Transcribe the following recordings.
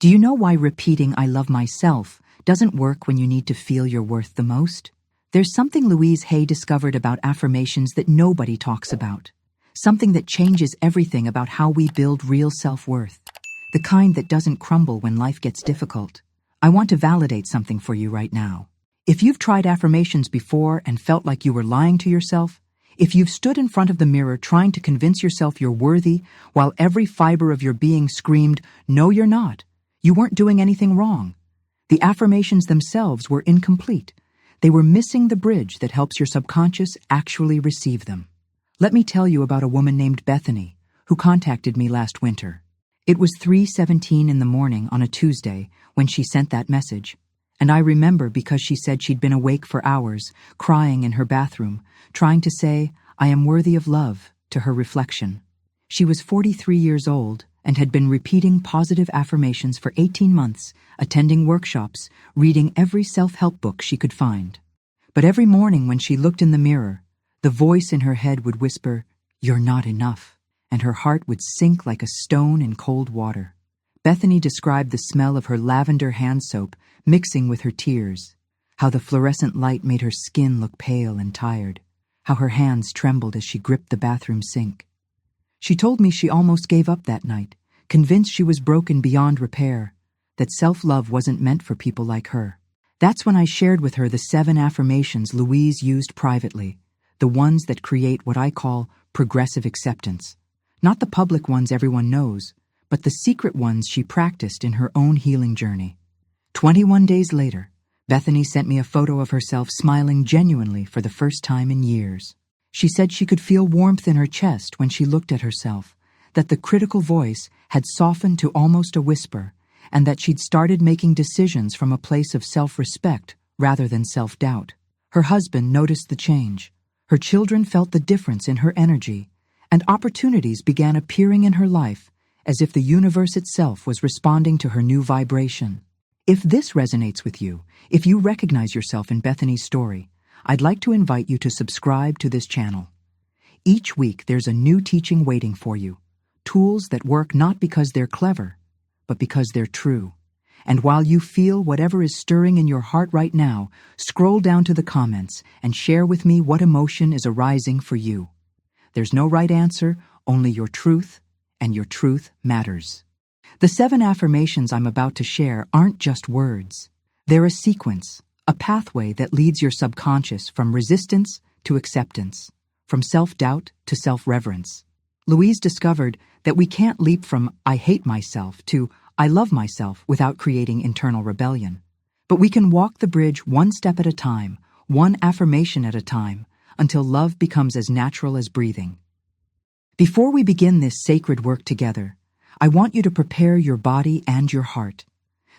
Do you know why repeating "I love myself" doesn't work when you need to feel your worth the most? There's something Louise Hay discovered about affirmations that nobody talks about. Something that changes everything about how we build real self-worth. The kind that doesn't crumble when life gets difficult. I want to validate something for you right now. If you've tried affirmations before and felt like you were lying to yourself, if you've stood in front of the mirror trying to convince yourself you're worthy while every fiber of your being screamed, "No, you're not," you weren't doing anything wrong. The affirmations themselves were incomplete. They were missing the bridge that helps your subconscious actually receive them. Let me tell you about a woman named Bethany who contacted me last winter. It was 3:17 in the morning on a Tuesday when she sent that message. And I remember because she said she'd been awake for hours, crying in her bathroom, trying to say, "I am worthy of love," to her reflection. She was 43 years old and had been repeating positive affirmations for 18 months, attending workshops, reading every self-help book she could find. But every morning when she looked in the mirror, the voice in her head would whisper, "You're not enough," and her heart would sink like a stone in cold water. Bethany described the smell of her lavender hand soap mixing with her tears, how the fluorescent light made her skin look pale and tired, how her hands trembled as she gripped the bathroom sink. She told me she almost gave up that night, convinced she was broken beyond repair, that self-love wasn't meant for people like her. That's when I shared with her the 7 affirmations Louise used privately, the ones that create what I call progressive acceptance. Not the public ones everyone knows, but the secret ones she practiced in her own healing journey. 21 days later, Bethany sent me a photo of herself smiling genuinely for the first time in years. She said she could feel warmth in her chest when she looked at herself, that the critical voice had softened to almost a whisper, and that she'd started making decisions from a place of self-respect rather than self-doubt. Her husband noticed the change. Her children felt the difference in her energy, and opportunities began appearing in her life as if the universe itself was responding to her new vibration. If this resonates with you, if you recognize yourself in Bethany's story, I'd like to invite you to subscribe to this channel. Each week there's a new teaching waiting for you, tools that work not because they're clever, but because they're true. And while you feel whatever is stirring in your heart right now, scroll down to the comments and share with me what emotion is arising for you. There's no right answer, only your truth, and your truth matters. The 7 affirmations I'm about to share aren't just words. They're a sequence, a pathway that leads your subconscious from resistance to acceptance, from self-doubt to self-reverence. Louise discovered that we can't leap from "I hate myself" to "I love myself" without creating internal rebellion. But we can walk the bridge one step at a time, one affirmation at a time, until love becomes as natural as breathing. Before we begin this sacred work together, I want you to prepare your body and your heart.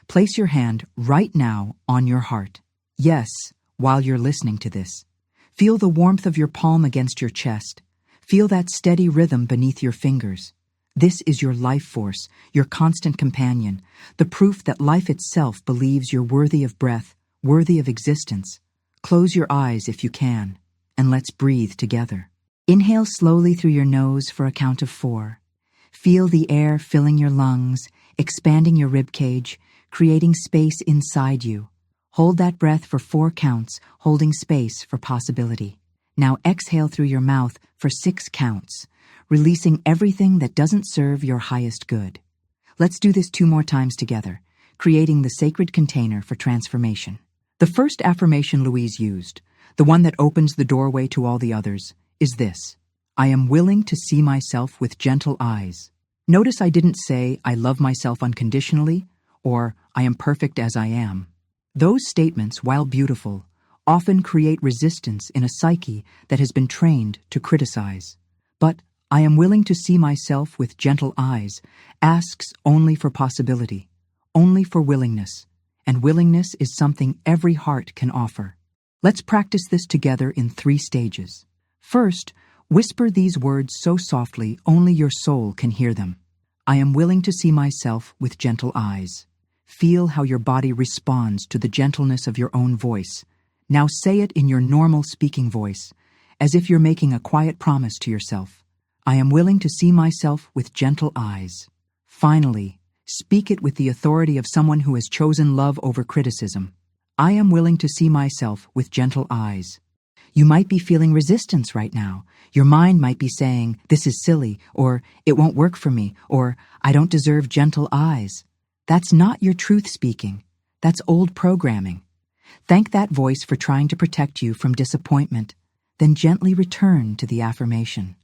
Place your hand right now on your heart. Yes, while you're listening to this. Feel the warmth of your palm against your chest. Feel that steady rhythm beneath your fingers. This is your life force, your constant companion, the proof that life itself believes you're worthy of breath, worthy of existence. Close your eyes if you can, and let's breathe together. Inhale slowly through your nose for a count of 4. Feel the air filling your lungs, expanding your ribcage, creating space inside you. Hold that breath for 4 counts, holding space for possibility. Now exhale through your mouth for 6 counts, releasing everything that doesn't serve your highest good. Let's do this 2 more times together, creating the sacred container for transformation. The first affirmation Louise used, the one that opens the doorway to all the others, is this: I am willing to see myself with gentle eyes. Notice I didn't say I love myself unconditionally or I am perfect as I am. Those statements, while beautiful, often create resistance in a psyche that has been trained to criticize. But I am willing to see myself with gentle eyes asks only for possibility, only for willingness, and willingness is something every heart can offer. Let's practice this together in 3 stages. First, whisper these words so softly only your soul can hear them. I am willing to see myself with gentle eyes. Feel how your body responds to the gentleness of your own voice. Now say it in your normal speaking voice, as if you're making a quiet promise to yourself. I am willing to see myself with gentle eyes. Finally, Speak it with the authority of someone who has chosen love over criticism. I am willing to see myself with gentle eyes. You might be feeling resistance right now. Your mind might be saying, this is silly, or it won't work for me, or I don't deserve gentle eyes. That's not your truth speaking. That's old programming. Thank that voice for trying to protect you from disappointment. Then gently return to the affirmation.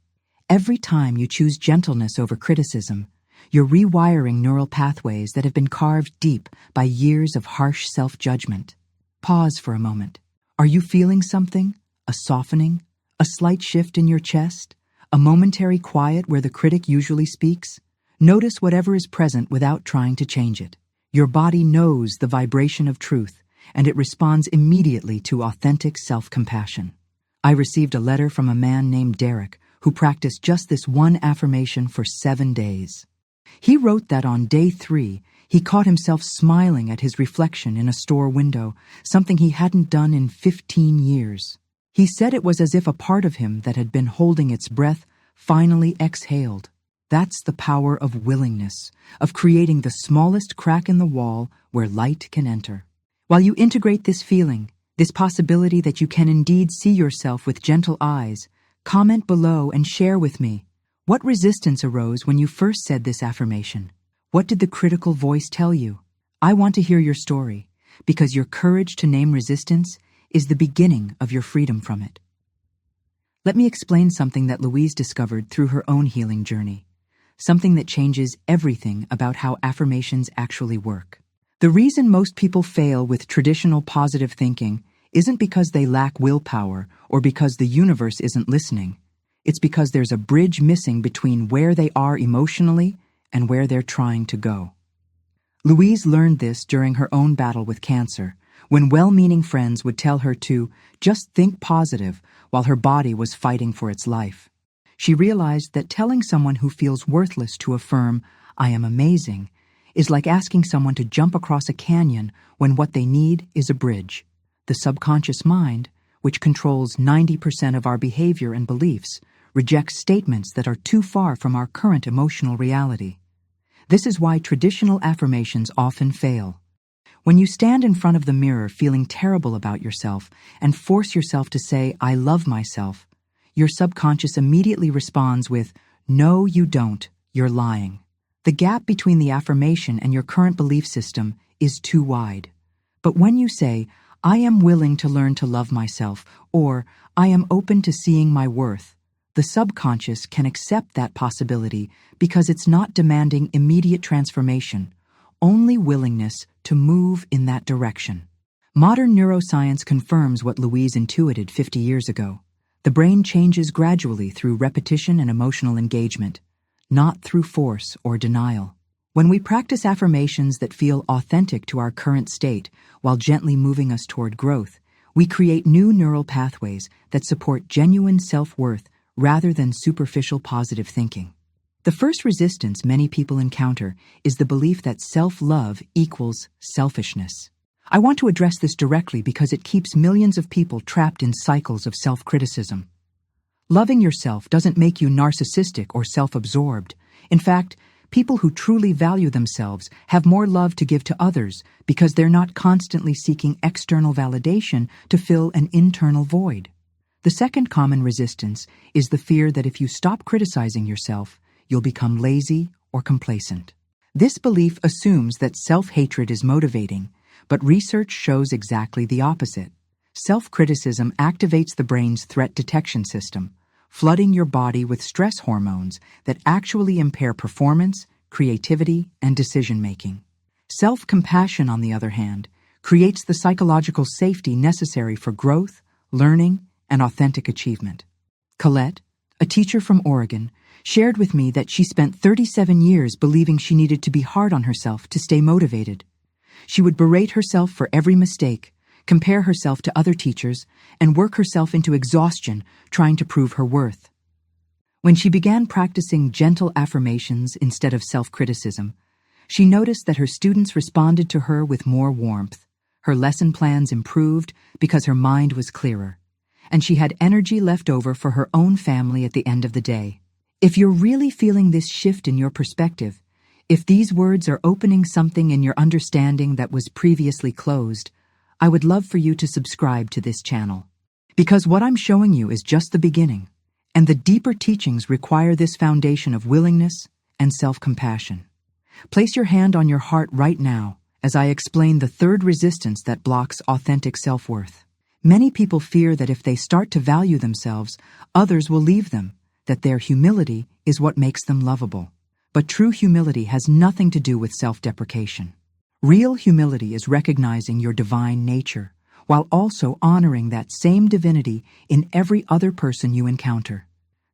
Every time you choose gentleness over criticism, you're rewiring neural pathways that have been carved deep by years of harsh self-judgment. Pause for a moment. Are you feeling something? A softening? A slight shift in your chest? A momentary quiet where the critic usually speaks? Notice whatever is present without trying to change it. Your body knows the vibration of truth, and it responds immediately to authentic self-compassion. I received a letter from a man named Derek who practiced just this one affirmation for 7 days. He wrote that on day 3, he caught himself smiling at his reflection in a store window, something he hadn't done in 15 years. He said it was as if a part of him that had been holding its breath finally exhaled. That's the power of willingness, of creating the smallest crack in the wall where light can enter. While you integrate this feeling, this possibility that you can indeed see yourself with gentle eyes, comment below and share with me. What resistance arose when you first said this affirmation? What did the critical voice tell you? I want to hear your story, because your courage to name resistance is the beginning of your freedom from it. Let me explain something that Louise discovered through her own healing journey, something that changes everything about how affirmations actually work. The reason most people fail with traditional positive thinking isn't because they lack willpower or because the universe isn't listening. It's because there's a bridge missing between where they are emotionally and where they're trying to go. Louise learned this during her own battle with cancer, when well-meaning friends would tell her to just think positive while her body was fighting for its life. She realized that telling someone who feels worthless to affirm, I am amazing, is like asking someone to jump across a canyon when what they need is a bridge. The subconscious mind, which controls 90% of our behavior and beliefs, rejects statements that are too far from our current emotional reality. This is why traditional affirmations often fail. When you stand in front of the mirror feeling terrible about yourself and force yourself to say, I love myself, your subconscious immediately responds with, no, you don't, you're lying. The gap between the affirmation and your current belief system is too wide. But when you say, I am willing to learn to love myself, or I am open to seeing my worth, the subconscious can accept that possibility because it's not demanding immediate transformation, only willingness to move in that direction. Modern neuroscience confirms what Louise intuited 50 years ago. The brain changes gradually through repetition and emotional engagement, not through force or denial. When we practice affirmations that feel authentic to our current state while gently moving us toward growth, we create new neural pathways that support genuine self-worth rather than superficial positive thinking. The first resistance many people encounter is the belief that self-love equals selfishness. I want to address this directly because it keeps millions of people trapped in cycles of self-criticism. Loving yourself doesn't make you narcissistic or self-absorbed. In fact, people who truly value themselves have more love to give to others because they're not constantly seeking external validation to fill an internal void. The second common resistance is the fear that if you stop criticizing yourself, you'll become lazy or complacent. This belief assumes that self-hatred is motivating, but research shows exactly the opposite. Self-criticism activates the brain's threat detection system, flooding your body with stress hormones that actually impair performance, creativity, and decision-making. Self-compassion, on the other hand, creates the psychological safety necessary for growth, learning, and authentic achievement. Colette, a teacher from Oregon, shared with me that she spent 37 years believing she needed to be hard on herself to stay motivated. She would berate herself for every mistake, compare herself to other teachers, and work herself into exhaustion trying to prove her worth. When she began practicing gentle affirmations instead of self-criticism, she noticed that her students responded to her with more warmth. Her lesson plans improved because her mind was clearer, and she had energy left over for her own family at the end of the day. If you're really feeling this shift in your perspective, If these words are opening something in your understanding that was previously closed, I would love for you to subscribe to this channel. Because what I'm showing you is just the beginning, and the deeper teachings require this foundation of willingness and self-compassion. Place your hand on your heart right now as I explain the third resistance that blocks authentic self-worth. Many people fear that if they start to value themselves, others will leave them, that their humility is what makes them lovable. But true humility has nothing to do with self-deprecation. Real humility is recognizing your divine nature, while also honoring that same divinity in every other person you encounter.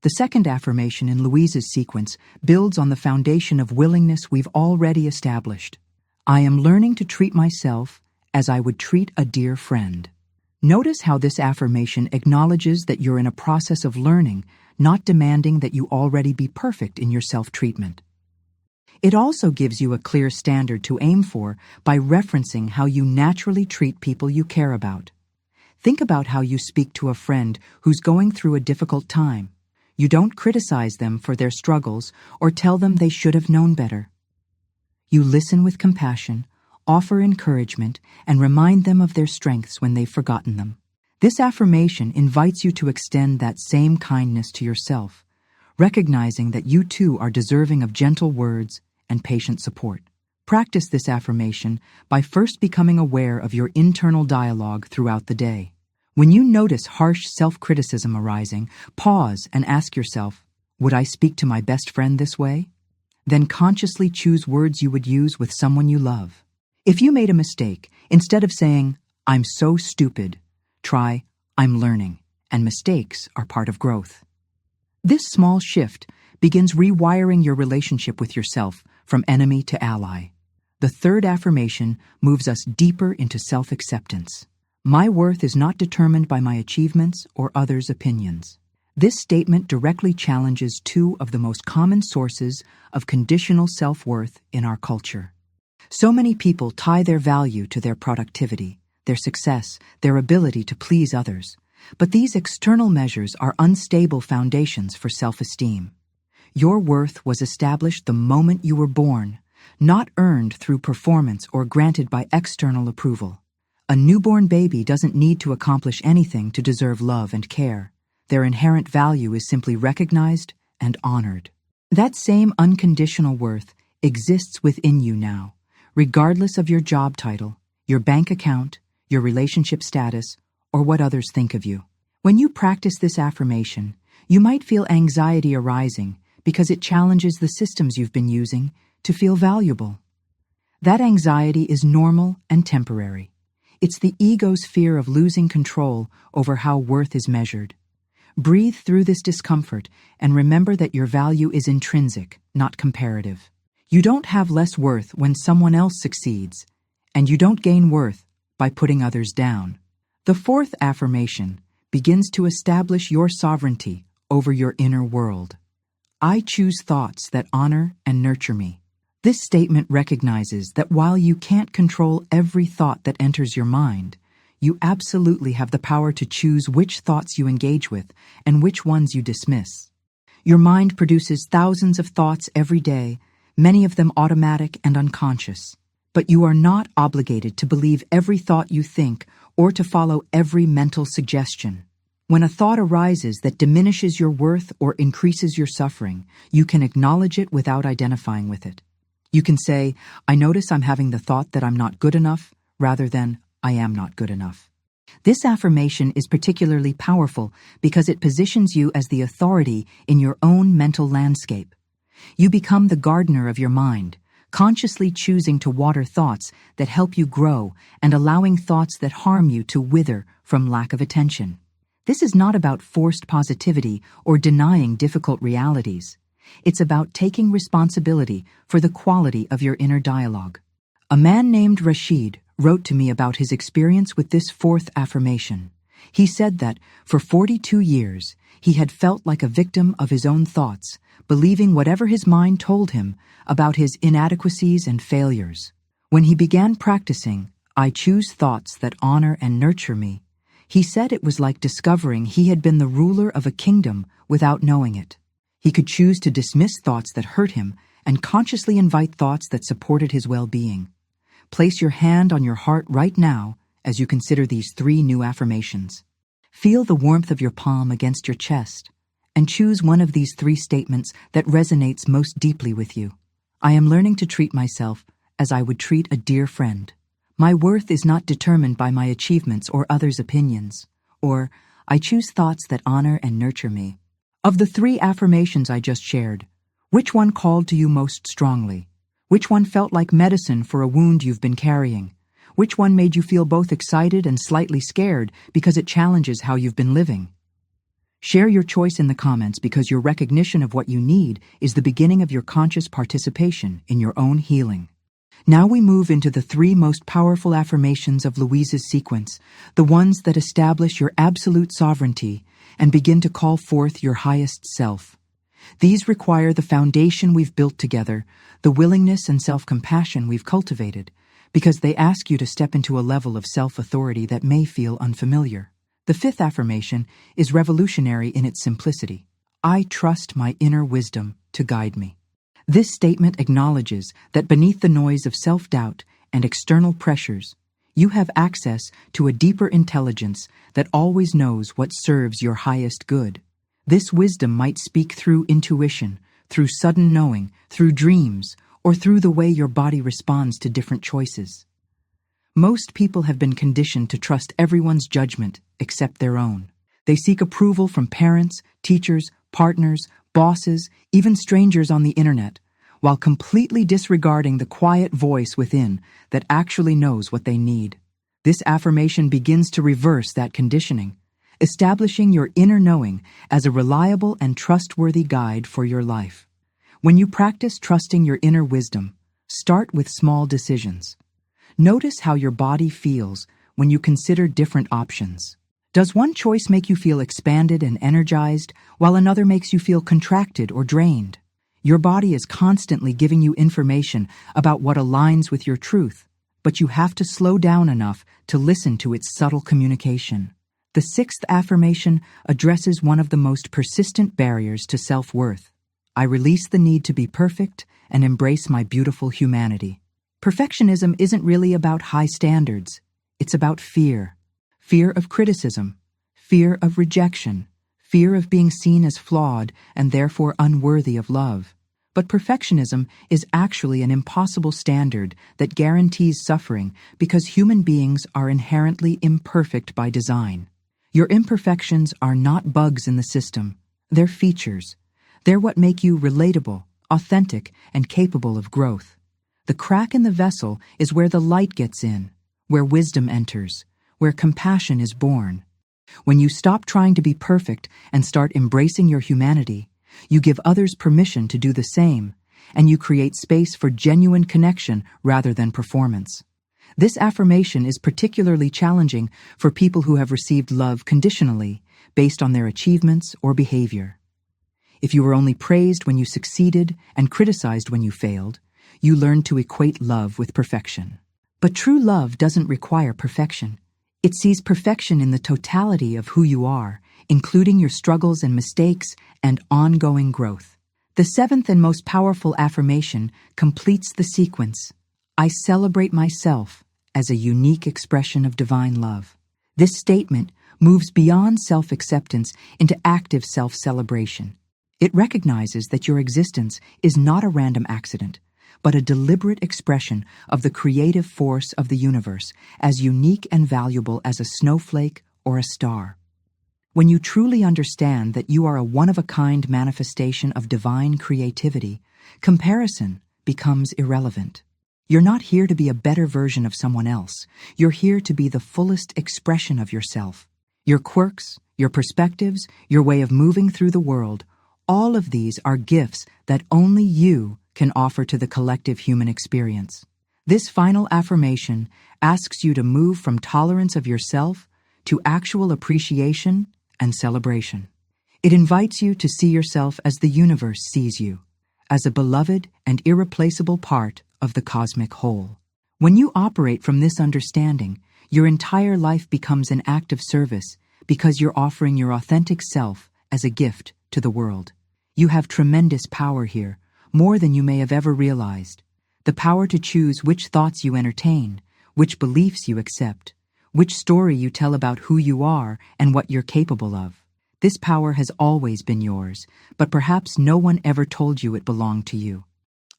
The second affirmation in Louise's sequence builds on the foundation of willingness we've already established. I am learning to treat myself as I would treat a dear friend. Notice how this affirmation acknowledges that you're in a process of learning, not demanding that you already be perfect in your self-treatment. It also gives you a clear standard to aim for by referencing how you naturally treat people you care about. Think about how you speak to a friend who's going through a difficult time. You don't criticize them for their struggles or tell them they should have known better. You listen with compassion, offer encouragement, and remind them of their strengths when they've forgotten them. This affirmation invites you to extend that same kindness to yourself, recognizing that you too are deserving of gentle words and patient support. Practice this affirmation by first becoming aware of your internal dialogue throughout the day. When you notice harsh self-criticism arising, pause and ask yourself, would I speak to my best friend this way? Then consciously choose words you would use with someone you love. If you made a mistake, instead of saying, I'm so stupid, try, I'm learning, and mistakes are part of growth. This small shift begins rewiring your relationship with yourself from enemy to ally. The third affirmation moves us deeper into self-acceptance. My worth is not determined by my achievements or others' opinions. This statement directly challenges two of the most common sources of conditional self-worth in our culture. So many people tie their value to their productivity, their success, their ability to please others. But these external measures are unstable foundations for self-esteem. Your worth was established the moment you were born, not earned through performance or granted by external approval. A newborn baby doesn't need to accomplish anything to deserve love and care. Their inherent value is simply recognized and honored. That same unconditional worth exists within you now, regardless of your job title, your bank account, your relationship status, or what others think of you. When you practice this affirmation, you might feel anxiety arising because it challenges the systems you've been using to feel valuable. That anxiety is normal and temporary. It's the ego's fear of losing control over how worth is measured. Breathe through this discomfort and remember that your value is intrinsic, not comparative. You don't have less worth when someone else succeeds, and you don't gain worth by putting others down. The fourth affirmation begins to establish your sovereignty over your inner world. I choose thoughts that honor and nurture me. This statement recognizes that while you can't control every thought that enters your mind, you absolutely have the power to choose which thoughts you engage with and which ones you dismiss. Your mind produces thousands of thoughts every day, many of them automatic and unconscious. But you are not obligated to believe every thought you think or to follow every mental suggestion. When a thought arises that diminishes your worth or increases your suffering, you can acknowledge it without identifying with it. You can say, I notice I'm having the thought that I'm not good enough, rather than, I am not good enough. This affirmation is particularly powerful because it positions you as the authority in your own mental landscape. You become the gardener of your mind, consciously choosing to water thoughts that help you grow and allowing thoughts that harm you to wither from lack of attention. This is not about forced positivity or denying difficult realities. It's about taking responsibility for the quality of your inner dialogue. A man named Rashid wrote to me about his experience with this fourth affirmation. He said that for 42 years, he had felt like a victim of his own thoughts, believing whatever his mind told him about his inadequacies and failures. When he began practicing, I choose thoughts that honor and nurture me, he said it was like discovering he had been the ruler of a kingdom without knowing it. He could choose to dismiss thoughts that hurt him and consciously invite thoughts that supported his well-being. Place your hand on your heart right now as you consider these 3 new affirmations. Feel the warmth of your palm against your chest, and choose one of these 3 statements that resonates most deeply with you. I am learning to treat myself as I would treat a dear friend. My worth is not determined by my achievements or others' opinions. Or, I choose thoughts that honor and nurture me. Of the 3 affirmations I just shared, which one called to you most strongly? Which one felt like medicine for a wound you've been carrying? Which one made you feel both excited and slightly scared because it challenges how you've been living? Share your choice in the comments, because your recognition of what you need is the beginning of your conscious participation in your own healing. Now we move into the 3 most powerful affirmations of Louise's sequence, the ones that establish your absolute sovereignty and begin to call forth your highest self. These require the foundation we've built together, the willingness and self-compassion we've cultivated, because they ask you to step into a level of self-authority that may feel unfamiliar. The 5th affirmation is revolutionary in its simplicity. I trust my inner wisdom to guide me. This statement acknowledges that beneath the noise of self-doubt and external pressures, you have access to a deeper intelligence that always knows what serves your highest good. This wisdom might speak through intuition, through sudden knowing, through dreams, or through the way your body responds to different choices. Most people have been conditioned to trust everyone's judgment except their own. They seek approval from parents, teachers, partners, bosses, even strangers on the internet, while completely disregarding the quiet voice within that actually knows what they need. This affirmation begins to reverse that conditioning, establishing your inner knowing as a reliable and trustworthy guide for your life. When you practice trusting your inner wisdom, start with small decisions. Notice how your body feels when you consider different options. Does one choice make you feel expanded and energized, while another makes you feel contracted or drained? Your body is constantly giving you information about what aligns with your truth, but you have to slow down enough to listen to its subtle communication. The 6th affirmation addresses one of the most persistent barriers to self-worth. I release the need to be perfect and embrace my beautiful humanity. Perfectionism isn't really about high standards. It's about fear. Fear of criticism, fear of rejection, fear of being seen as flawed and therefore unworthy of love. But perfectionism is actually an impossible standard that guarantees suffering, because human beings are inherently imperfect by design. Your imperfections are not bugs in the system. They're features. They're what make you relatable, authentic, and capable of growth. The crack in the vessel is where the light gets in, where wisdom enters, where compassion is born. When you stop trying to be perfect and start embracing your humanity, you give others permission to do the same, and you create space for genuine connection rather than performance. This affirmation is particularly challenging for people who have received love conditionally, based on their achievements or behavior. If you were only praised when you succeeded and criticized when you failed, you learn to equate love with perfection. But true love doesn't require perfection. It sees perfection in the totality of who you are, including your struggles and mistakes and ongoing growth. The 7th and most powerful affirmation completes the sequence. I celebrate myself as a unique expression of divine love. This statement moves beyond self-acceptance into active self-celebration. It recognizes that your existence is not a random accident, but a deliberate expression of the creative force of the universe, as unique and valuable as a snowflake or a star. When you truly understand that you are a one-of-a-kind manifestation of divine creativity, comparison becomes irrelevant. You're not here to be a better version of someone else. You're here to be the fullest expression of yourself. Your quirks, your perspectives, your way of moving through the world, all of these are gifts that only you can offer to the collective human experience. This final affirmation asks you to move from tolerance of yourself to actual appreciation and celebration. It invites you to see yourself as the universe sees you, as a beloved and irreplaceable part of the cosmic whole. When you operate from this understanding, your entire life becomes an act of service, because you're offering your authentic self as a gift to the world. You have tremendous power here, more than you may have ever realized. The power to choose which thoughts you entertain, which beliefs you accept, which story you tell about who you are and what you're capable of. This power has always been yours, but perhaps no one ever told you it belonged to you.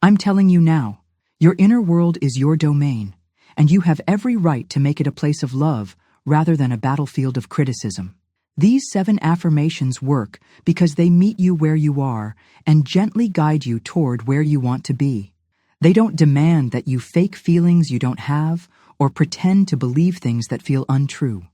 I'm telling you now, your inner world is your domain, and you have every right to make it a place of love rather than a battlefield of criticism. These 7 affirmations work because they meet you where you are and gently guide you toward where you want to be. They don't demand that you fake feelings you don't have or pretend to believe things that feel untrue.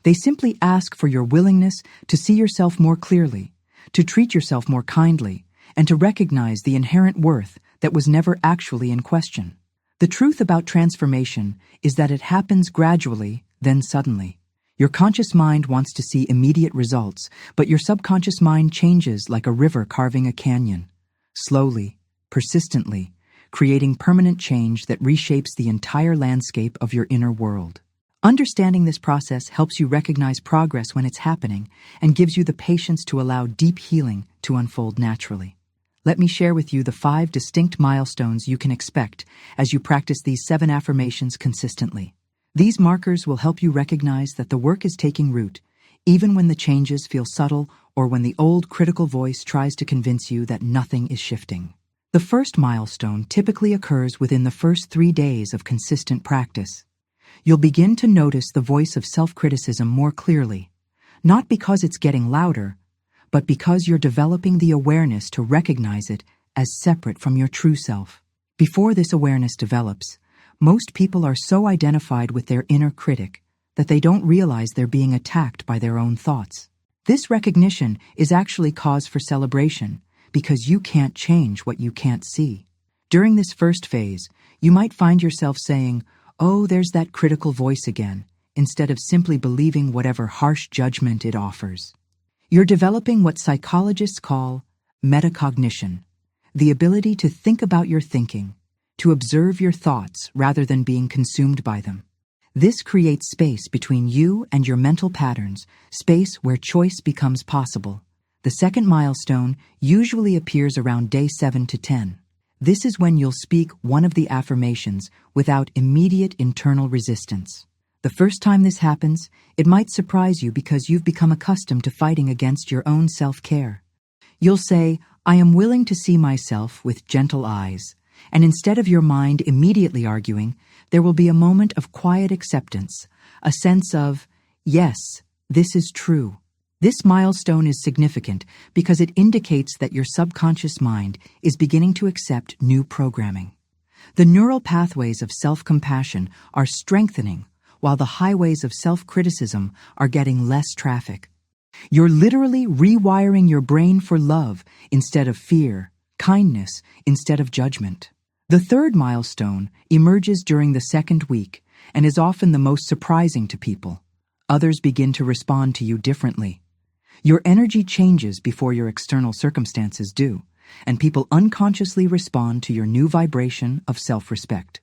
They simply ask for your willingness to see yourself more clearly, to treat yourself more kindly, and to recognize the inherent worth that was never actually in question. The truth about transformation is that it happens gradually, then suddenly. Your conscious mind wants to see immediate results, but your subconscious mind changes like a river carving a canyon, slowly, persistently, creating permanent change that reshapes the entire landscape of your inner world. Understanding this process helps you recognize progress when it's happening and gives you the patience to allow deep healing to unfold naturally. Let me share with you the 5 distinct milestones you can expect as you practice these 7 affirmations consistently. These markers will help you recognize that the work is taking root, even when the changes feel subtle or when the old critical voice tries to convince you that nothing is shifting. The first milestone typically occurs within the first 3 days of consistent practice. You'll begin to notice the voice of self-criticism more clearly, not because it's getting louder, but because you're developing the awareness to recognize it as separate from your true self. Before this awareness develops, most people are so identified with their inner critic that they don't realize they're being attacked by their own thoughts. This recognition is actually cause for celebration because you can't change what you can't see. During this first phase, you might find yourself saying, "Oh, there's that critical voice again," instead of simply believing whatever harsh judgment it offers. You're developing what psychologists call metacognition, the ability to think about your thinking, to observe your thoughts rather than being consumed by them. This creates space between you and your mental patterns, space where choice becomes possible. The second milestone usually appears around day 7 to 10. This is when you'll speak one of the affirmations without immediate internal resistance. The first time this happens, it might surprise you because you've become accustomed to fighting against your own self-care. You'll say, "I am willing to see myself with gentle eyes," and instead of your mind immediately arguing, there will be a moment of quiet acceptance, a sense of, "Yes, this is true." This milestone is significant because it indicates that your subconscious mind is beginning to accept new programming. The neural pathways of self-compassion are strengthening, while the highways of self-criticism are getting less traffic. You're literally rewiring your brain for love instead of fear, kindness instead of judgment. The third milestone emerges during the second week and is often the most surprising to people. Others begin to respond to you differently. Your energy changes before your external circumstances do, and people unconsciously respond to your new vibration of self-respect.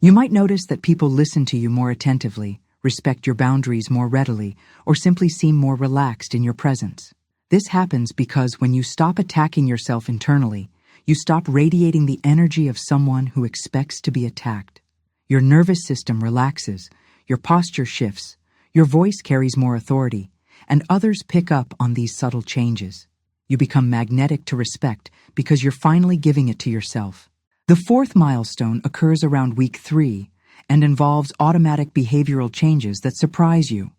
You might notice that people listen to you more attentively, respect your boundaries more readily, or simply seem more relaxed in your presence. This happens because when you stop attacking yourself internally, you stop radiating the energy of someone who expects to be attacked. Your nervous system relaxes, your posture shifts, your voice carries more authority, and others pick up on these subtle changes. You become magnetic to respect because you're finally giving it to yourself. The fourth milestone occurs around week 3 and involves automatic behavioral changes that surprise you.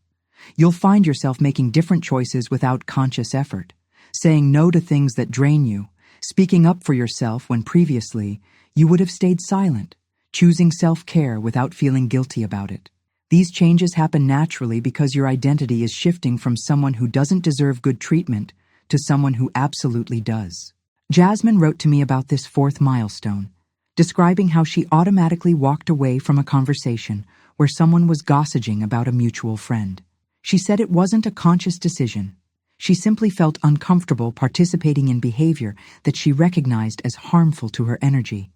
You'll find yourself making different choices without conscious effort, saying no to things that drain you, speaking up for yourself when previously you would have stayed silent, choosing self-care without feeling guilty about it. These changes happen naturally because your identity is shifting from someone who doesn't deserve good treatment to someone who absolutely does. Jasmine wrote to me about this fourth milestone, describing how she automatically walked away from a conversation where someone was gossiping about a mutual friend. She said it wasn't a conscious decision. She simply felt uncomfortable participating in behavior that she recognized as harmful to her energy.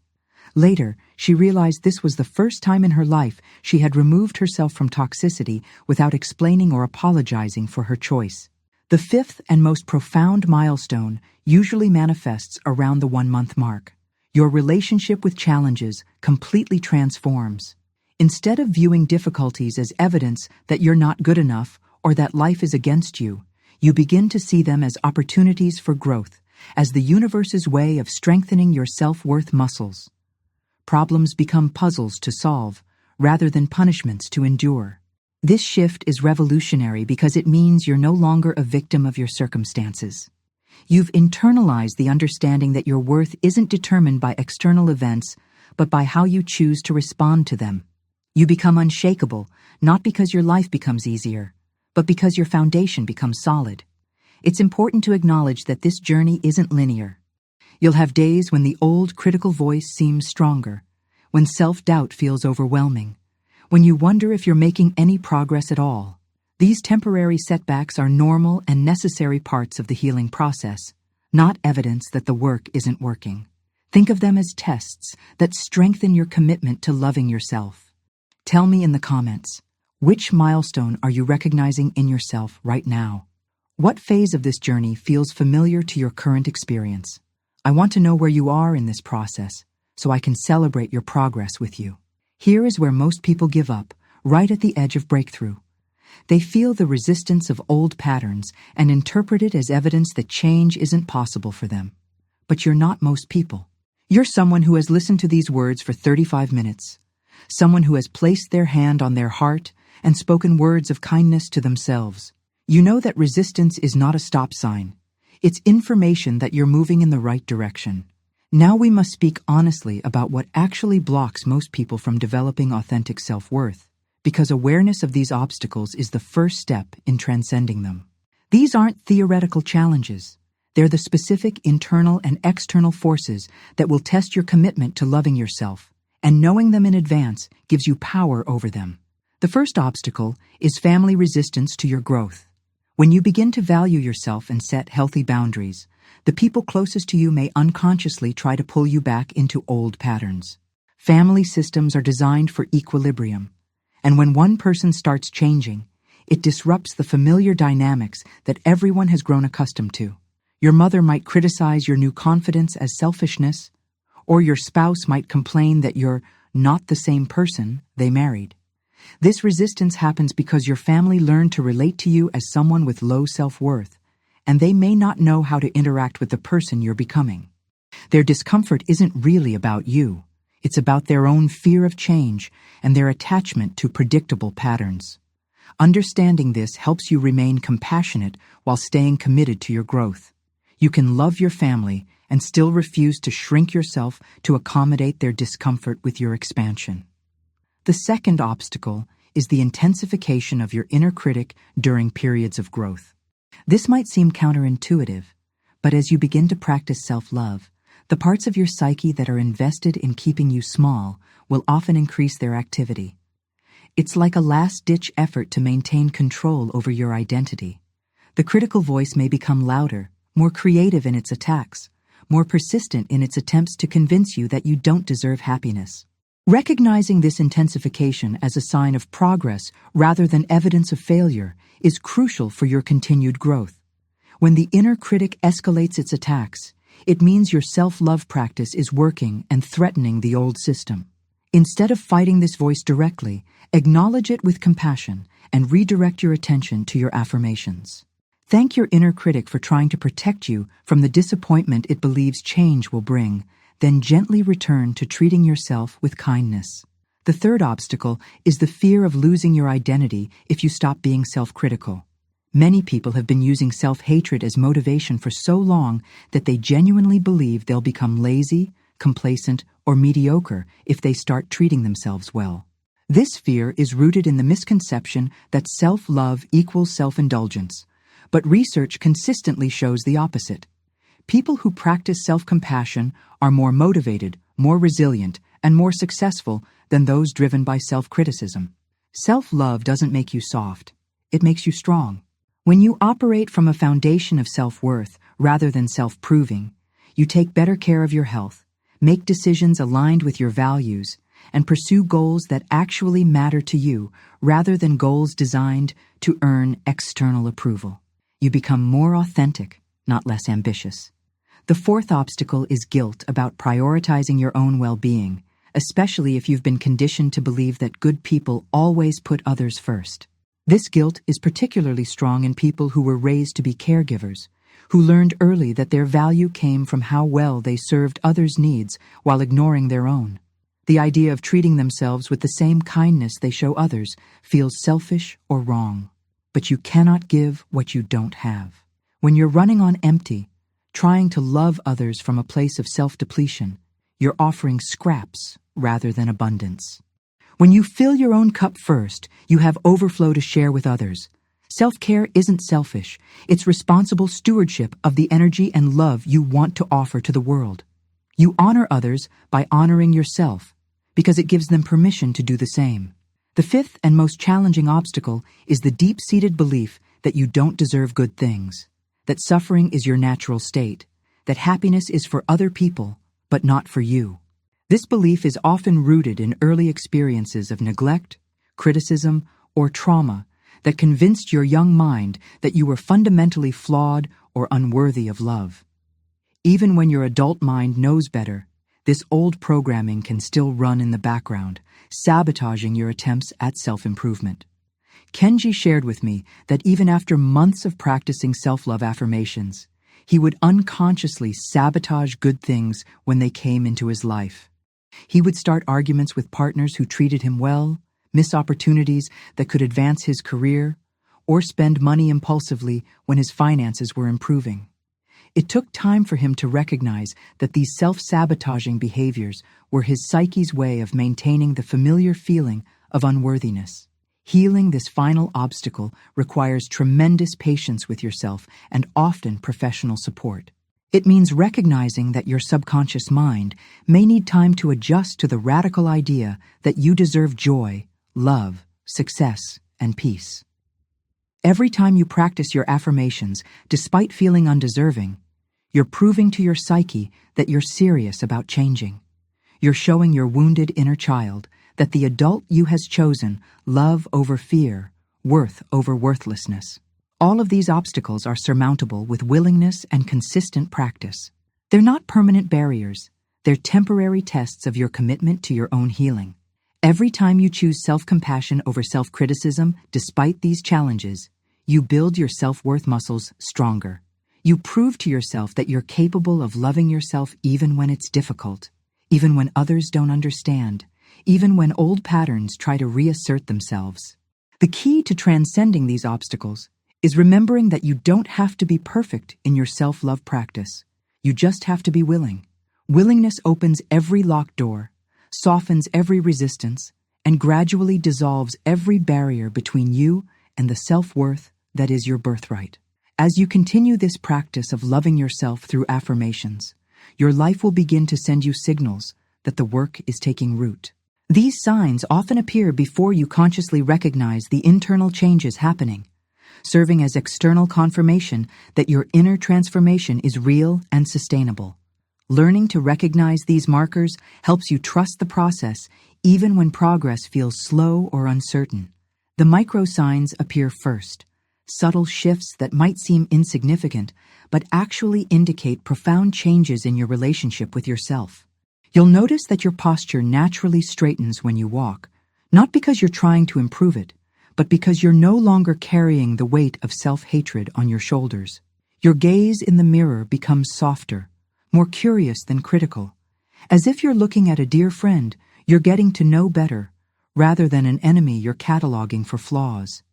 Later, she realized this was the first time in her life she had removed herself from toxicity without explaining or apologizing for her choice. The fifth and most profound milestone usually manifests around the 1-month mark. Your relationship with challenges completely transforms. Instead of viewing difficulties as evidence that you're not good enough or that life is against you, you begin to see them as opportunities for growth, as the universe's way of strengthening your self-worth muscles. Problems become puzzles to solve, rather than punishments to endure. This shift is revolutionary because it means you're no longer a victim of your circumstances. You've internalized the understanding that your worth isn't determined by external events, but by how you choose to respond to them. You become unshakable, not because your life becomes easier, but because your foundation becomes solid. It's important to acknowledge that this journey isn't linear. You'll have days when the old critical voice seems stronger, when self-doubt feels overwhelming, when you wonder if you're making any progress at all. These temporary setbacks are normal and necessary parts of the healing process, not evidence that the work isn't working. Think of them as tests that strengthen your commitment to loving yourself. Tell me in the comments, which milestone are you recognizing in yourself right now? What phase of this journey feels familiar to your current experience? I want to know where you are in this process, so I can celebrate your progress with you. Here is where most people give up, right at the edge of breakthrough. They feel the resistance of old patterns and interpret it as evidence that change isn't possible for them. But you're not most people. You're someone who has listened to these words for 35 minutes, someone who has placed their hand on their heart and spoken words of kindness to themselves. You know that resistance is not a stop sign. It's information that you're moving in the right direction. Now we must speak honestly about what actually blocks most people from developing authentic self-worth, because awareness of these obstacles is the first step in transcending them. These aren't theoretical challenges. They're the specific internal and external forces that will test your commitment to loving yourself, and knowing them in advance gives you power over them. The first obstacle is family resistance to your growth. When you begin to value yourself and set healthy boundaries, the people closest to you may unconsciously try to pull you back into old patterns. Family systems are designed for equilibrium, and when one person starts changing, it disrupts the familiar dynamics that everyone has grown accustomed to. Your mother might criticize your new confidence as selfishness, or your spouse might complain that you're not the same person they married. This resistance happens because your family learned to relate to you as someone with low self-worth, and they may not know how to interact with the person you're becoming. Their discomfort isn't really about you. It's about their own fear of change and their attachment to predictable patterns. Understanding this helps you remain compassionate while staying committed to your growth. You can love your family and still refuse to shrink yourself to accommodate their discomfort with your expansion. The second obstacle is the intensification of your inner critic during periods of growth. This might seem counterintuitive, but as you begin to practice self-love, the parts of your psyche that are invested in keeping you small will often increase their activity. It's like a last-ditch effort to maintain control over your identity. The critical voice may become louder, more creative in its attacks, more persistent in its attempts to convince you that you don't deserve happiness. Recognizing this intensification as a sign of progress rather than evidence of failure is crucial for your continued growth. When the inner critic escalates its attacks, it means your self-love practice is working and threatening the old system. Instead of fighting this voice directly, acknowledge it with compassion and redirect your attention to your affirmations. Thank your inner critic for trying to protect you from the disappointment it believes change will bring, then gently return to treating yourself with kindness. The third obstacle is the fear of losing your identity if you stop being self-critical. Many people have been using self-hatred as motivation for so long that they genuinely believe they'll become lazy, complacent, or mediocre if they start treating themselves well. This fear is rooted in the misconception that self-love equals self-indulgence, but research consistently shows the opposite. People who practice self-compassion are more motivated, more resilient, and more successful than those driven by self-criticism. Self-love doesn't make you soft. It makes you strong. When you operate from a foundation of self-worth rather than self-proving, you take better care of your health, make decisions aligned with your values, and pursue goals that actually matter to you rather than goals designed to earn external approval. You become more authentic, not less ambitious. The fourth obstacle is guilt about prioritizing your own well-being, especially if you've been conditioned to believe that good people always put others first. This guilt is particularly strong in people who were raised to be caregivers, who learned early that their value came from how well they served others' needs while ignoring their own. The idea of treating themselves with the same kindness they show others feels selfish or wrong. But you cannot give what you don't have. When you're running on empty, trying to love others from a place of self-depletion, you're offering scraps rather than abundance. When you fill your own cup first, you have overflow to share with others. Self-care isn't selfish. It's responsible stewardship of the energy and love you want to offer to the world. You honor others by honoring yourself, because it gives them permission to do the same. The fifth and most challenging obstacle is the deep-seated belief that you don't deserve good things, that suffering is your natural state, that happiness is for other people, but not for you. This belief is often rooted in early experiences of neglect, criticism, or trauma that convinced your young mind that you were fundamentally flawed or unworthy of love. Even when your adult mind knows better, this old programming can still run in the background, sabotaging your attempts at self-improvement. Kenji shared with me that even after months of practicing self-love affirmations, he would unconsciously sabotage good things when they came into his life. He would start arguments with partners who treated him well, miss opportunities that could advance his career, or spend money impulsively when his finances were improving. It took time for him to recognize that these self-sabotaging behaviors were his psyche's way of maintaining the familiar feeling of unworthiness. Healing this final obstacle requires tremendous patience with yourself and often professional support. It means recognizing that your subconscious mind may need time to adjust to the radical idea that you deserve joy, love, success, and peace. Every time you practice your affirmations, despite feeling undeserving, you're proving to your psyche that you're serious about changing. You're showing your wounded inner child that the adult you has chosen love over fear, worth over worthlessness. All of these obstacles are surmountable with willingness and consistent practice. They're not permanent barriers. They're temporary tests of your commitment to your own healing. Every time you choose self-compassion over self-criticism, despite these challenges, you build your self-worth muscles stronger. You prove to yourself that you're capable of loving yourself even when it's difficult, even when others don't understand, even when old patterns try to reassert themselves. The key to transcending these obstacles is remembering that you don't have to be perfect in your self-love practice. You just have to be willing. Willingness opens every locked door, softens every resistance, and gradually dissolves every barrier between you and the self-worth that is your birthright. As you continue this practice of loving yourself through affirmations, your life will begin to send you signals that the work is taking root. These signs often appear before you consciously recognize the internal changes happening, serving as external confirmation that your inner transformation is real and sustainable. Learning to recognize these markers helps you trust the process even when progress feels slow or uncertain. The micro signs appear first, subtle shifts that might seem insignificant but actually indicate profound changes in your relationship with yourself. You'll notice that your posture naturally straightens when you walk, not because you're trying to improve it, but because you're no longer carrying the weight of self-hatred on your shoulders. Your gaze in the mirror becomes softer, more curious than critical. As if you're looking at a dear friend you're getting to know better, rather than an enemy you're cataloging for flaws.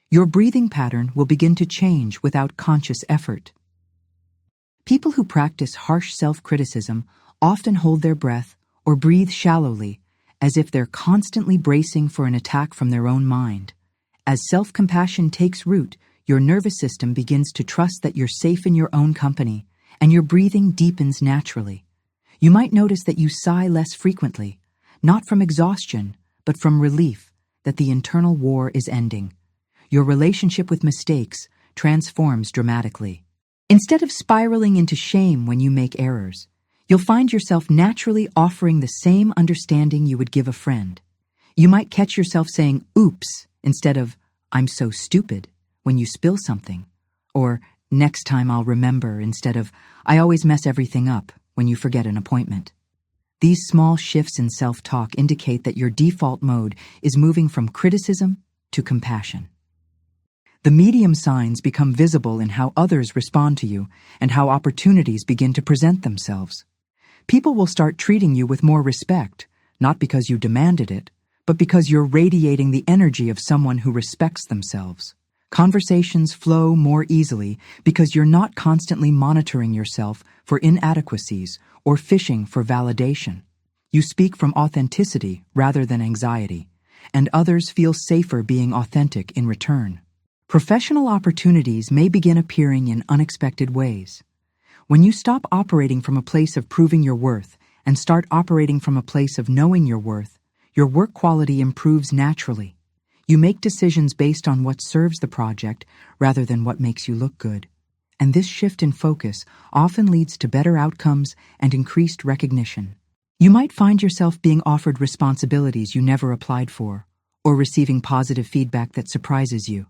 Your breathing pattern will begin to change without conscious effort. People who practice harsh self-criticism often hold their breath or breathe shallowly, as if they're constantly bracing for an attack from their own mind. As self-compassion takes root, your nervous system begins to trust that you're safe in your own company, and your breathing deepens naturally. You might notice that you sigh less frequently, not from exhaustion, but from relief that the internal war is ending. Your relationship with mistakes transforms dramatically. Instead of spiraling into shame when you make errors, you'll find yourself naturally offering the same understanding you would give a friend. You might catch yourself saying, "oops," instead of "I'm so stupid," when you spill something, or "Next time I'll remember," instead of "I always mess everything up," when you forget an appointment. These small shifts in self-talk indicate that your default mode is moving from criticism to compassion. The medium signs become visible in how others respond to you and how opportunities begin to present themselves. People will start treating you with more respect, not because you demanded it, but because you're radiating the energy of someone who respects themselves. Conversations flow more easily because you're not constantly monitoring yourself for inadequacies or fishing for validation. You speak from authenticity rather than anxiety, and others feel safer being authentic in return. Professional opportunities may begin appearing in unexpected ways. When you stop operating from a place of proving your worth and start operating from a place of knowing your worth, your work quality improves naturally. You make decisions based on what serves the project rather than what makes you look good. And this shift in focus often leads to better outcomes and increased recognition. You might find yourself being offered responsibilities you never applied for, or receiving positive feedback that surprises you.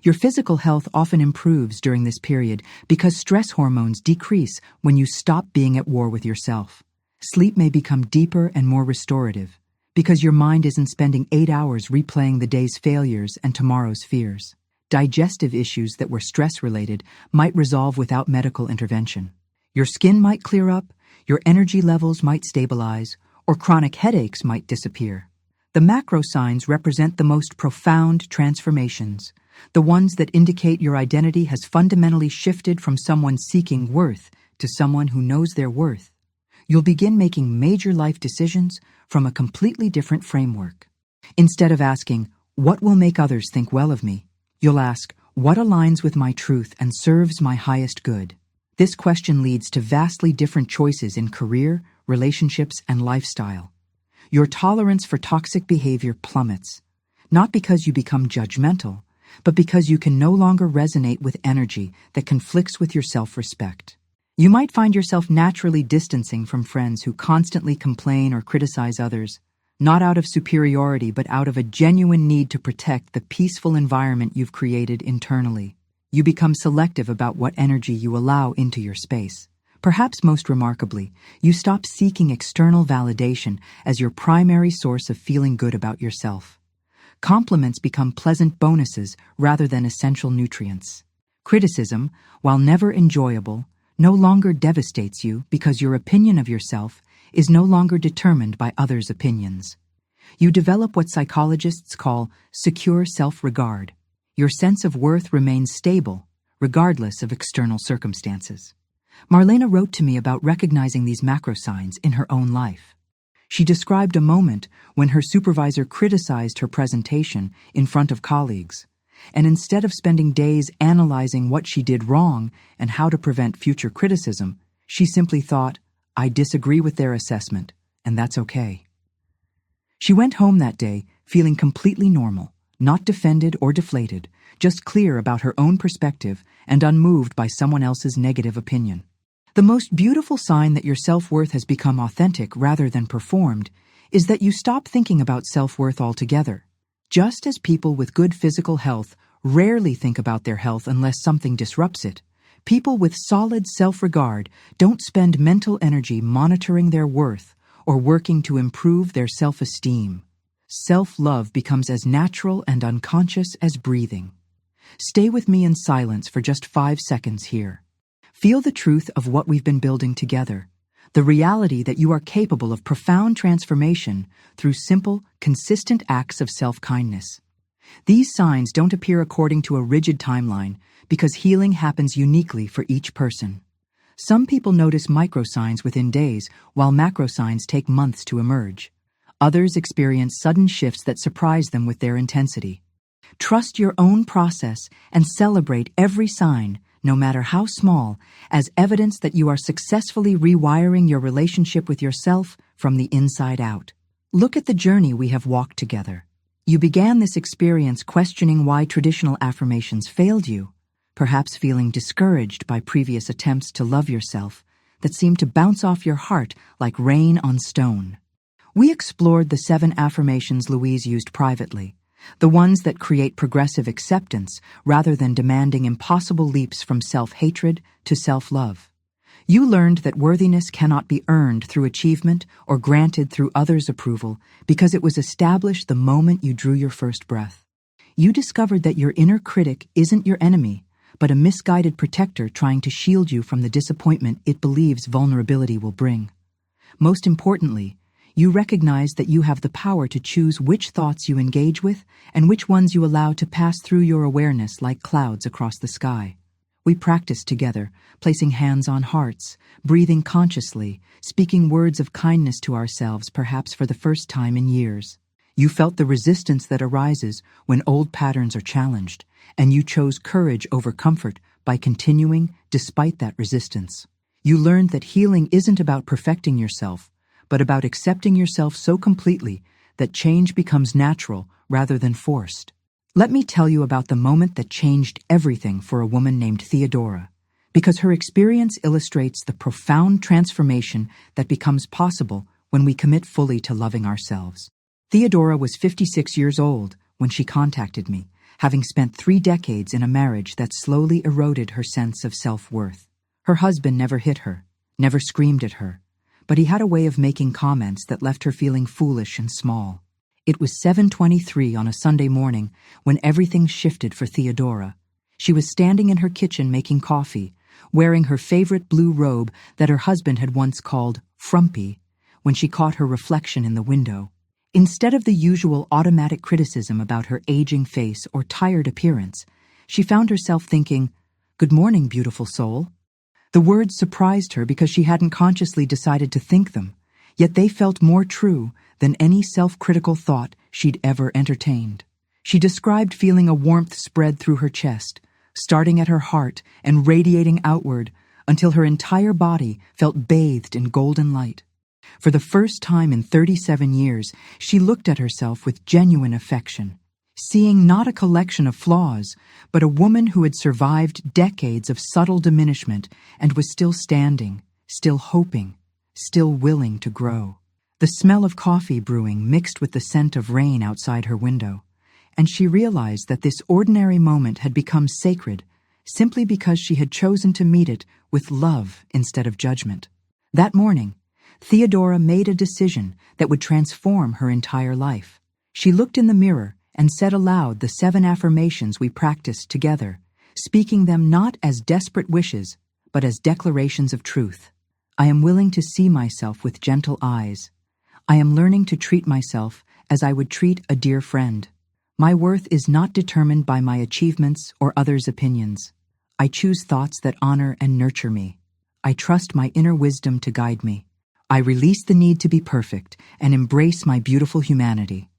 Your physical health often improves during this period because stress hormones decrease when you stop being at war with yourself. Sleep may become deeper and more restorative because your mind isn't spending 8 hours replaying the day's failures and tomorrow's fears. Digestive issues that were stress-related might resolve without medical intervention. Your skin might clear up, your energy levels might stabilize, or chronic headaches might disappear. The macro signs represent the most profound transformations, the ones that indicate your identity has fundamentally shifted from someone seeking worth to someone who knows their worth. You'll begin making major life decisions from a completely different framework. Instead of asking, "What will make others think well of me?" you'll ask, "What aligns with my truth and serves my highest good?" This question leads to vastly different choices in career, relationships, and lifestyle. Your tolerance for toxic behavior plummets, not because you become judgmental, but because you can no longer resonate with energy that conflicts with your self-respect. You might find yourself naturally distancing from friends who constantly complain or criticize others, not out of superiority but out of a genuine need to protect the peaceful environment you've created internally. You become selective about what energy you allow into your space. Perhaps most remarkably, you stop seeking external validation as your primary source of feeling good about yourself. Compliments become pleasant bonuses rather than essential nutrients. Criticism, while never enjoyable, no longer devastates you because your opinion of yourself is no longer determined by others' opinions. You develop what psychologists call secure self-regard. Your sense of worth remains stable, regardless of external circumstances. Marlena wrote to me about recognizing these macro signs in her own life. She described a moment when her supervisor criticized her presentation in front of colleagues, and instead of spending days analyzing what she did wrong and how to prevent future criticism, she simply thought, "I disagree with their assessment, and that's okay." She went home that day feeling completely normal, not defended or deflated, just clear about her own perspective and unmoved by someone else's negative opinion. The most beautiful sign that your self-worth has become authentic rather than performed is that you stop thinking about self-worth altogether. Just as people with good physical health rarely think about their health unless something disrupts it, people with solid self-regard don't spend mental energy monitoring their worth or working to improve their self-esteem. Self-love becomes as natural and unconscious as breathing. Stay with me in silence for just 5 seconds here. Feel the truth of what we've been building together, the reality that you are capable of profound transformation through simple, consistent acts of self-kindness. These signs don't appear according to a rigid timeline because healing happens uniquely for each person. Some people notice microsigns within days, while macro signs take months to emerge. Others experience sudden shifts that surprise them with their intensity. Trust your own process and celebrate every sign, no matter how small, as evidence that you are successfully rewiring your relationship with yourself from the inside out. Look at the journey we have walked together. You began this experience questioning why traditional affirmations failed you, perhaps feeling discouraged by previous attempts to love yourself that seemed to bounce off your heart like rain on stone. We explored the 7 affirmations Louise used privately, the ones that create progressive acceptance rather than demanding impossible leaps from self-hatred to self-love. You learned that worthiness cannot be earned through achievement or granted through others' approval because it was established the moment you drew your first breath. You discovered that your inner critic isn't your enemy, but a misguided protector trying to shield you from the disappointment it believes vulnerability will bring. Most importantly, you recognize that you have the power to choose which thoughts you engage with and which ones you allow to pass through your awareness like clouds across the sky. We practiced together, placing hands on hearts, breathing consciously, speaking words of kindness to ourselves perhaps for the first time in years. You felt the resistance that arises when old patterns are challenged, and you chose courage over comfort by continuing despite that resistance. You learned that healing isn't about perfecting yourself, but about accepting yourself so completely that change becomes natural rather than forced. Let me tell you about the moment that changed everything for a woman named Theodora, because her experience illustrates the profound transformation that becomes possible when we commit fully to loving ourselves. Theodora was 56 years old when she contacted me, having spent 3 decades in a marriage that slowly eroded her sense of self-worth. Her husband never hit her, never screamed at her, but he had a way of making comments that left her feeling foolish and small. It was 7:23 on a Sunday morning when everything shifted for Theodora. She was standing in her kitchen making coffee, wearing her favorite blue robe that her husband had once called frumpy, when she caught her reflection in the window. Instead of the usual automatic criticism about her aging face or tired appearance, she found herself thinking, "Good morning, beautiful soul." The words surprised her because she hadn't consciously decided to think them, yet they felt more true than any self-critical thought she'd ever entertained. She described feeling a warmth spread through her chest, starting at her heart and radiating outward until her entire body felt bathed in golden light. For the first time in 37 years, she looked at herself with genuine affection, seeing not a collection of flaws, but a woman who had survived decades of subtle diminishment and was still standing, still hoping, still willing to grow. The smell of coffee brewing mixed with the scent of rain outside her window, and she realized that this ordinary moment had become sacred simply because she had chosen to meet it with love instead of judgment. That morning, Theodora made a decision that would transform her entire life. She looked in the mirror and said aloud the 7 affirmations we practiced together, speaking them not as desperate wishes, but as declarations of truth. I am willing to see myself with gentle eyes. I am learning to treat myself as I would treat a dear friend. My worth is not determined by my achievements or others' opinions. I choose thoughts that honor and nurture me. I trust my inner wisdom to guide me. I release the need to be perfect and embrace my beautiful humanity.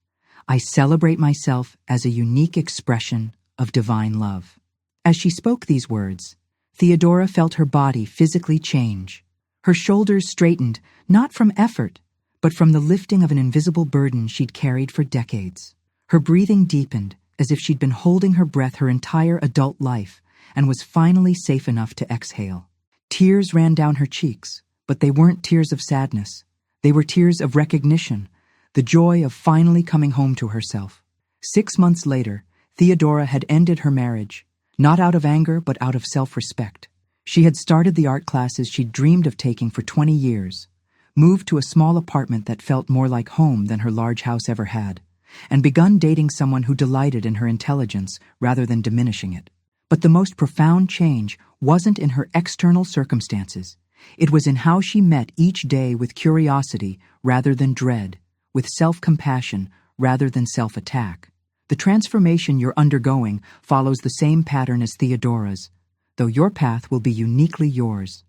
I celebrate myself as a unique expression of divine love. As she spoke these words, Theodora felt her body physically change. Her shoulders straightened, not from effort, but from the lifting of an invisible burden she'd carried for decades. Her breathing deepened, as if she'd been holding her breath her entire adult life and was finally safe enough to exhale. Tears ran down her cheeks, but they weren't tears of sadness. They were tears of recognition, the joy of finally coming home to herself. 6 months later, Theodora had ended her marriage, not out of anger but out of self-respect. She had started the art classes she'd dreamed of taking for 20 years, moved to a small apartment that felt more like home than her large house ever had, and begun dating someone who delighted in her intelligence rather than diminishing it. But the most profound change wasn't in her external circumstances. It was in how she met each day with curiosity rather than dread, with self-compassion rather than self-attack. The transformation you're undergoing follows the same pattern as Theodora's, though your path will be uniquely yours.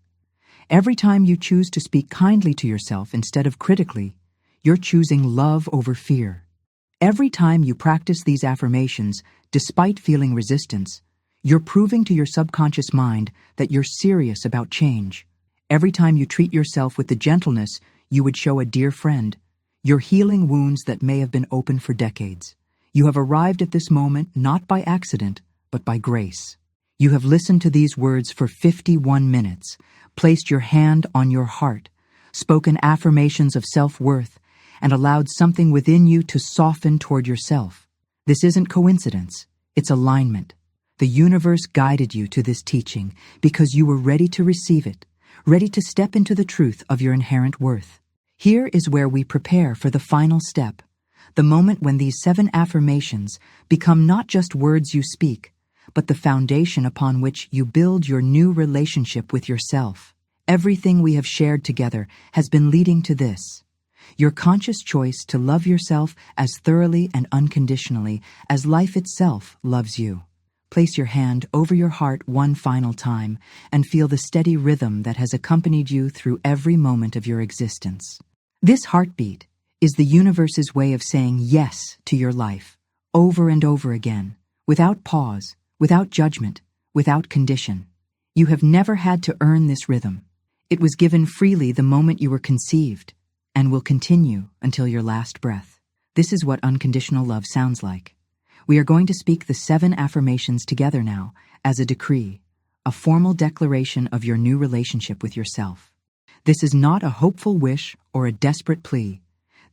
Every time you choose to speak kindly to yourself instead of critically, you're choosing love over fear. Every time you practice these affirmations, despite feeling resistance, you're proving to your subconscious mind that you're serious about change. Every time you treat yourself with the gentleness you would show a dear friend, you're healing wounds that may have been open for decades. You have arrived at this moment not by accident, but by grace. You have listened to these words for 51 minutes, placed your hand on your heart, spoken affirmations of self-worth, and allowed something within you to soften toward yourself. This isn't coincidence, it's alignment. The universe guided you to this teaching because you were ready to receive it, ready to step into the truth of your inherent worth. Here is where we prepare for the final step, the moment when these 7 affirmations become not just words you speak, but the foundation upon which you build your new relationship with yourself. Everything we have shared together has been leading to this. Your conscious choice to love yourself as thoroughly and unconditionally as life itself loves you. Place your hand over your heart one final time and feel the steady rhythm that has accompanied you through every moment of your existence. This heartbeat is the universe's way of saying yes to your life, over and over again, without pause, without judgment, without condition. You have never had to earn this rhythm. It was given freely the moment you were conceived, and will continue until your last breath. This is what unconditional love sounds like. We are going to speak the 7 affirmations together now as a decree, a formal declaration of your new relationship with yourself. This is not a hopeful wish or a desperate plea.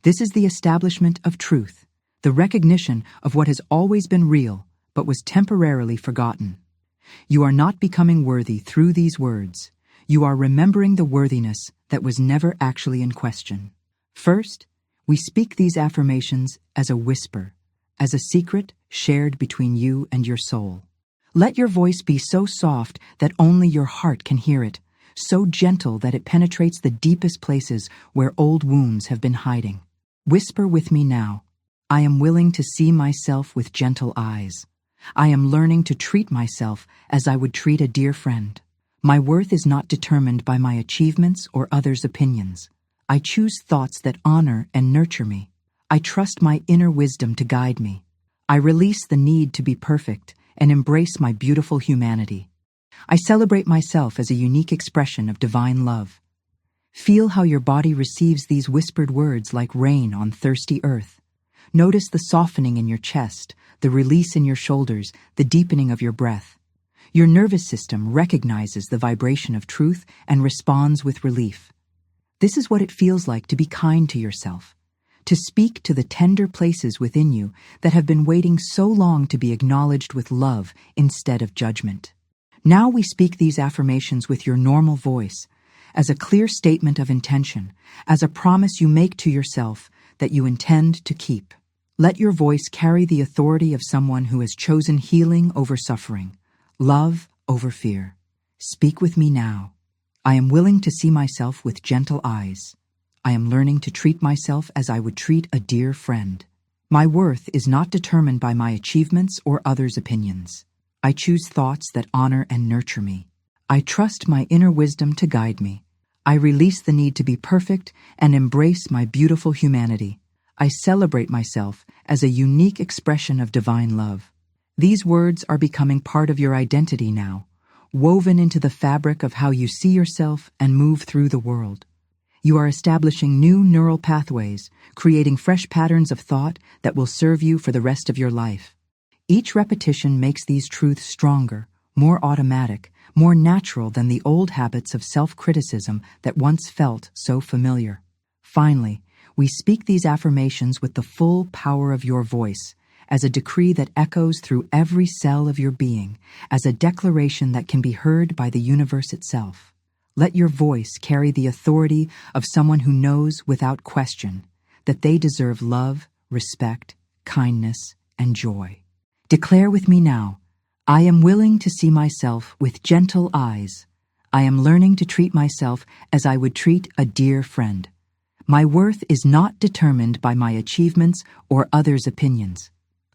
This is the establishment of truth, the recognition of what has always been real but was temporarily forgotten. You are not becoming worthy through these words. You are remembering the worthiness that was never actually in question. First, we speak these affirmations as a whisper, as a secret shared between you and your soul. Let your voice be so soft that only your heart can hear it, so gentle that it penetrates the deepest places where old wounds have been hiding. Whisper with me now. I am willing to see myself with gentle eyes. I am learning to treat myself as I would treat a dear friend. My worth is not determined by my achievements or others' opinions. I choose thoughts that honor and nurture me. I trust my inner wisdom to guide me. I release the need to be perfect and embrace my beautiful humanity. I celebrate myself as a unique expression of divine love. Feel how your body receives these whispered words like rain on thirsty earth. Notice the softening in your chest, the release in your shoulders, the deepening of your breath. Your nervous system recognizes the vibration of truth and responds with relief. This is what it feels like to be kind to yourself, to speak to the tender places within you that have been waiting so long to be acknowledged with love instead of judgment. Now we speak these affirmations with your normal voice, as a clear statement of intention, as a promise you make to yourself that you intend to keep. Let your voice carry the authority of someone who has chosen healing over suffering, love over fear. Speak with me now. I am willing to see myself with gentle eyes. I am learning to treat myself as I would treat a dear friend. My worth is not determined by my achievements or others' opinions. I choose thoughts that honor and nurture me. I trust my inner wisdom to guide me. I release the need to be perfect and embrace my beautiful humanity. I celebrate myself as a unique expression of divine love. These words are becoming part of your identity now, woven into the fabric of how you see yourself and move through the world. You are establishing new neural pathways, creating fresh patterns of thought that will serve you for the rest of your life. Each repetition makes these truths stronger, more automatic, more natural than the old habits of self-criticism that once felt so familiar. Finally, we speak these affirmations with the full power of your voice, as a decree that echoes through every cell of your being, as a declaration that can be heard by the universe itself. Let your voice carry the authority of someone who knows without question that they deserve love, respect, kindness, and joy. Declare with me now, I am willing to see myself with gentle eyes. I am learning to treat myself as I would treat a dear friend. My worth is not determined by my achievements or others' opinions.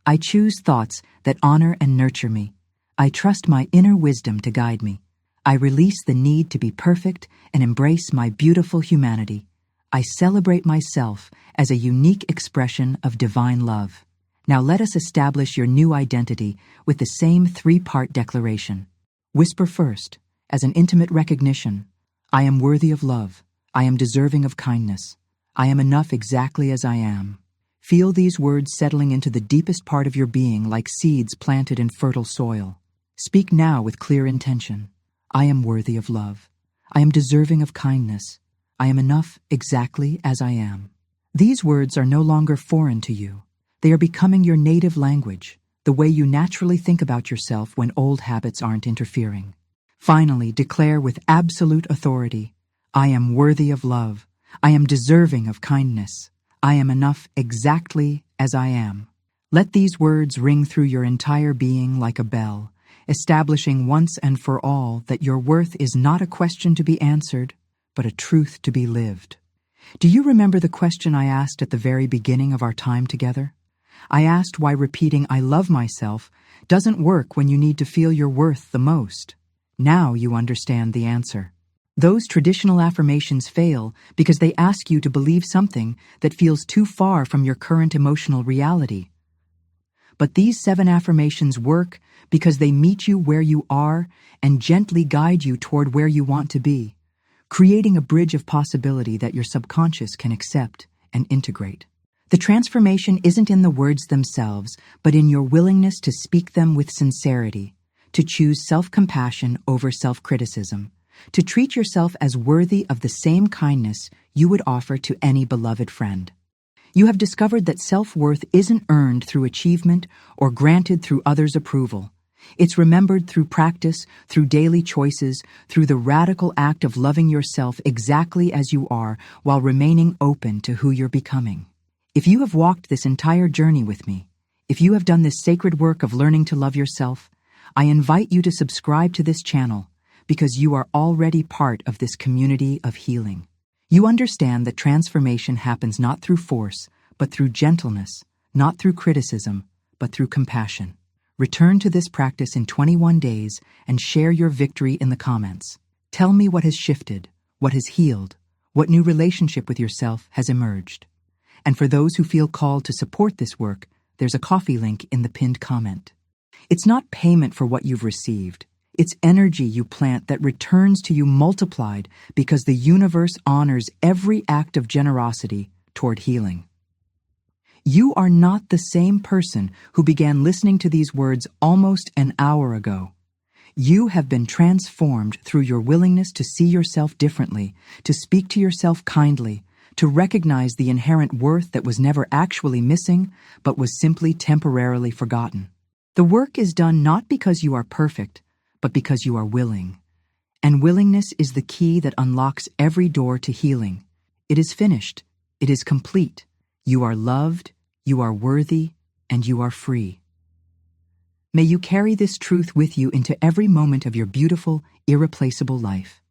I choose thoughts that honor and nurture me. I trust my inner wisdom to guide me. I release the need to be perfect and embrace my beautiful humanity. I celebrate myself as a unique expression of divine love. Now let us establish your new identity with the same 3-part declaration. Whisper first, as an intimate recognition. I am worthy of love. I am deserving of kindness. I am enough exactly as I am. Feel these words settling into the deepest part of your being like seeds planted in fertile soil. Speak now with clear intention. I am worthy of love. I am deserving of kindness. I am enough exactly as I am. These words are no longer foreign to you. They are becoming your native language, the way you naturally think about yourself when old habits aren't interfering. Finally, declare with absolute authority, I am worthy of love. I am deserving of kindness. I am enough exactly as I am. Let these words ring through your entire being like a bell, establishing once and for all that your worth is not a question to be answered, but a truth to be lived. Do you remember the question I asked at the very beginning of our time together? I asked why repeating I love myself doesn't work when you need to feel your worth the most. Now you understand the answer. Those traditional affirmations fail because they ask you to believe something that feels too far from your current emotional reality. But these 7 affirmations work because they meet you where you are and gently guide you toward where you want to be, creating a bridge of possibility that your subconscious can accept and integrate. The transformation isn't in the words themselves, but in your willingness to speak them with sincerity, to choose self-compassion over self-criticism, to treat yourself as worthy of the same kindness you would offer to any beloved friend. You have discovered that self-worth isn't earned through achievement or granted through others' approval. It's remembered through practice, through daily choices, through the radical act of loving yourself exactly as you are while remaining open to who you're becoming. If you have walked this entire journey with me, if you have done this sacred work of learning to love yourself, I invite you to subscribe to this channel because you are already part of this community of healing. You understand that transformation happens not through force, but through gentleness, not through criticism, but through compassion. Return to this practice in 21 days and share your victory in the comments. Tell me what has shifted, what has healed, what new relationship with yourself has emerged. And for those who feel called to support this work, there's a coffee link in the pinned comment. It's not payment for what you've received. It's energy you plant that returns to you multiplied because the universe honors every act of generosity toward healing. You are not the same person who began listening to these words almost an hour ago. You have been transformed through your willingness to see yourself differently, to speak to yourself kindly, to recognize the inherent worth that was never actually missing, but was simply temporarily forgotten. The work is done not because you are perfect, but because you are willing. And willingness is the key that unlocks every door to healing. It is finished. It is complete. You are loved, you are worthy, and you are free. May you carry this truth with you into every moment of your beautiful, irreplaceable life.